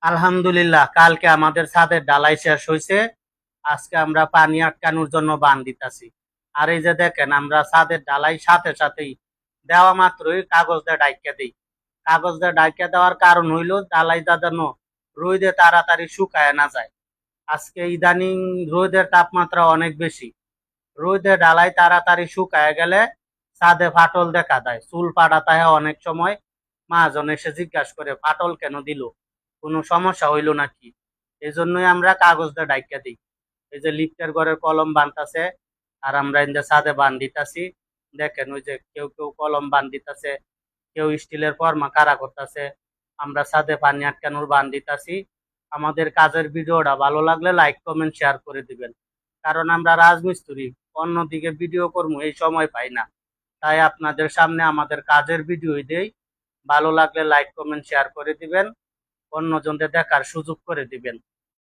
আলহামদুলিল্লাহ, কালকে আমাদের ছাদের ঢালাই শেষ হয়েছে। আজকে আমরা পানি আটকানোর জন্য বান দিতাছি। আর এই যে দেখেন, আমরা ছাদের ঢালাই সাথে সাথেই দেওয়া মাত্রই কাগজ দিয়ে ডাইকা দিই। কাগজ দিয়ে ডাইকা দেওয়ার কারণ হইল ঢালাইটা যেন রোদে তাড়াতাড়ি শুকায় না যায়। আজকে ইদানিং রোদের তাপমাত্রা অনেক বেশি। রোদে ঢালাই তাড়াতাড়ি শুকায় গেলে ছাদে ফাটল দেখা দেয়, চুল পাড়াতে হয়। অনেক সময় মহাজন এসে জিজ্ঞাসা করে ফাটল কেন দিল, কোনো সমস্যা হইল নাকি। এই জন্যই আমরা কাগজ দিয়ে ডাইকা দিই। এই যে লিফটের ঘরের কলম বানতাছে, আর আমরা ইন্দা ছাদে বান দিতাছি। দেখেন, ওই যে কেউ কেউ কলম বান দিতাছে, কেউ স্টিলের ফর্মা কারা করতেছে। আমরা ছাদে পানি আটকানোর বান দিতাছি। আমাদের কাজের ভিডিওটা ভালো লাগলে লাইক কমেন্ট শেয়ার করে দিবেন। কারণ আমরা রাজমিস্ত্রি, অন্যদিকে ভিডিও করবো এই সময় পাই না। তাই আপনাদের সামনে আমাদের কাজের ভিডিও দেই। ভালো লাগলে লাইক কমেন্ট শেয়ার করে দিবেন, অন্যজনদের দেখার সুযোগ করে দিবেন।